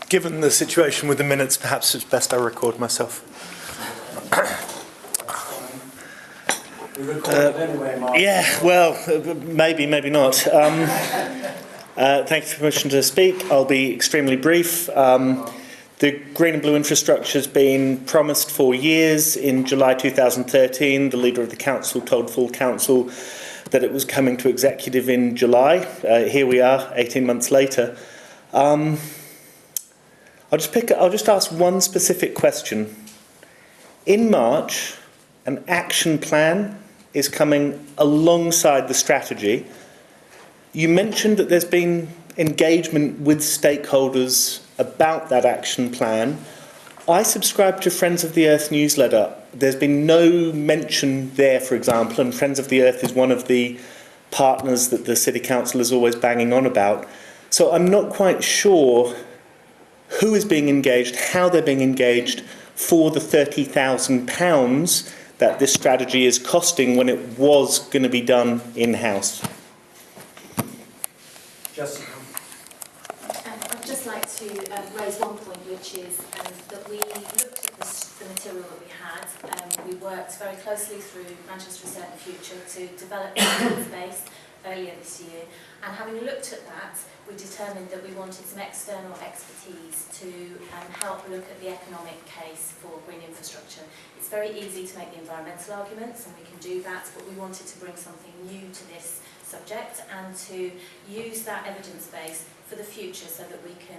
Given the situation with the minutes, perhaps it's best I record myself. We record it anyway, Mark. Yeah, well, maybe, maybe not. Thank you for permission to speak. I'll be extremely brief. The green and blue infrastructure has been promised for years. In July 2013, the leader of the council told full council that it was coming to executive in July. Here we are, 18 months later. I'll just ask one specific question. In March, an action plan is coming alongside the strategy. You mentioned that there's been engagement with stakeholders about that action plan. I subscribe to Friends of the Earth newsletter. There's been no mention there, for example, and Friends of the Earth is one of the partners that the City Council is always banging on about. So I'm not quite sure who is being engaged, how they're being engaged for the £30,000 that this strategy is costing when it was going to be done in-house. Jessica. I'd just like to raise one point, which is that we looked at the material that we had. We worked very closely through Manchester Research and Future to develop the evidence base earlier this year. And having looked at that, we determined that we wanted some external expertise to help look at the economic case for green infrastructure. It's very easy to make the environmental arguments, and we can do that, but we wanted to bring something new to this subject and to use that evidence base for the future so that we can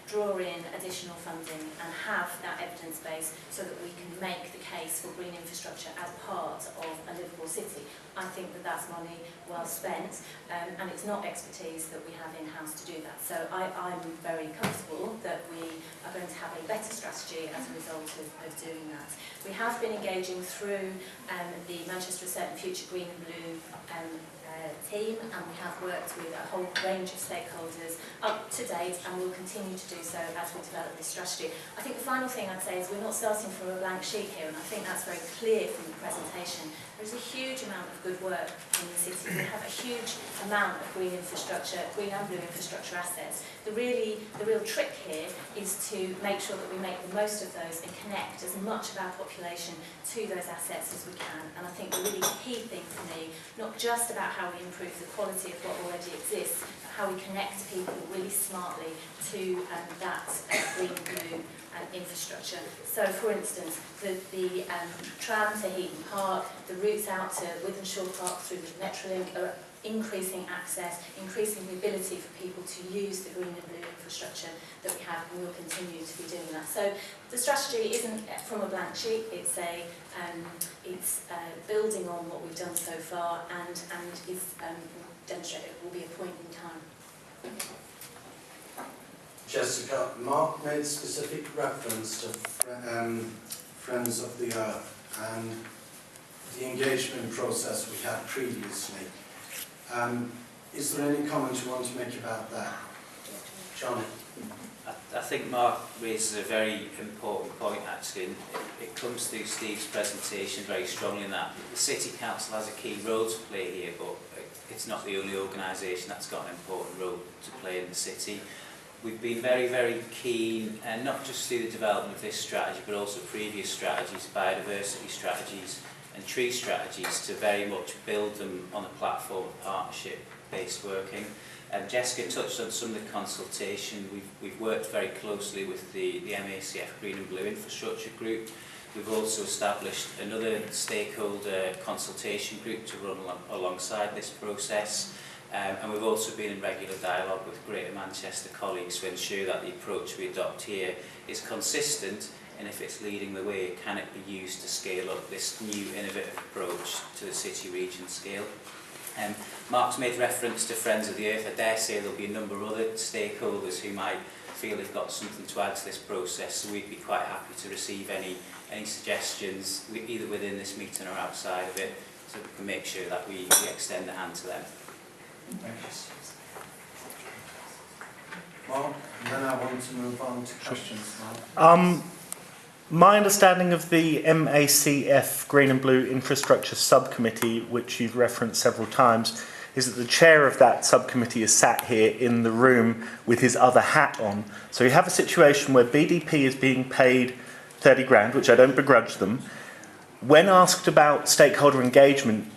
draw in additional funding and have that evidence base so that we can make the case for green infrastructure as part of a livable city. I think that that's money well spent, and it's not expertise that we have in-house to do that. So I'm very comfortable that we are going to have a better strategy as a result of doing that. We have been engaging through the Manchester Research and Future Green and Blue team, and we have worked with a whole range of stakeholders up to date, and will continue to do so as we develop this strategy. I think the final thing I'd say is we're not starting from a blank sheet here, and I think that's very clear from the presentation. There's a huge amount of good work in the city. We have a huge amount of green infrastructure, green and blue infrastructure assets. The real trick here is to make sure that we make the most of those and connect as much of our population to those assets as we can. And I think the really key thing for me, not just about how we improve the quality of what already exists, but how we connect people really smartly to that green and blue infrastructure. So, for instance, the tram to Heaton Park, the routes out to Withenshaw Park through the Metrolink are increasing access, increasing the ability for people to use the green and blue infrastructure that we have, and we will continue to be doing that. So the strategy isn't from a blank sheet, it's building on what we've done so far, and is demonstrated. It will be a point in time. Jessica, Mark made specific reference to Friends of the Earth and the engagement process we had previously. Is there any comment you want to make about that? Johnny? I think Mark raises a very important point, actually, and it comes through Steve's presentation very strongly in that the City Council has a key role to play here, but it's not the only organisation that's got an important role to play in the city. We've been very, very keen, and not just through the development of this strategy, but also previous strategies, biodiversity strategies and tree strategies, to very much build them on a platform of partnership-based working. Jessica touched on some of the consultation. We've worked very closely with the MACF Green and Blue Infrastructure Group. We've also established another stakeholder consultation group to run alongside this process. And we've also been in regular dialogue with Greater Manchester colleagues to ensure that the approach we adopt here is consistent, and if it's leading the way, can it be used to scale up this new innovative approach to the city region scale. Mark's made reference to Friends of the Earth. I dare say there'll be a number of other stakeholders who might feel they've got something to add to this process, so we'd be quite happy to receive any suggestions, either within this meeting or outside of it, so we can make sure that we extend a hand to them. Thank you. Mark, and then I want to move on to questions now. My understanding of the MACF Green and Blue Infrastructure Subcommittee, which you've referenced several times, is that the chair of that subcommittee is sat here in the room with his other hat on. So you have a situation where BDP is being paid 30 grand, which I don't begrudge them. When asked about stakeholder engagement,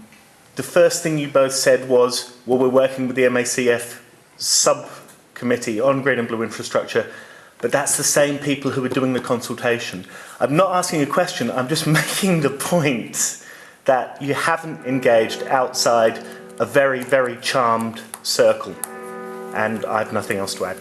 the first thing you both said was, well, we're working with the MACF subcommittee on green and blue infrastructure, but that's the same people who are doing the consultation. I'm not asking a question, I'm just making the point that you haven't engaged outside a very, very charmed circle. And I have nothing else to add.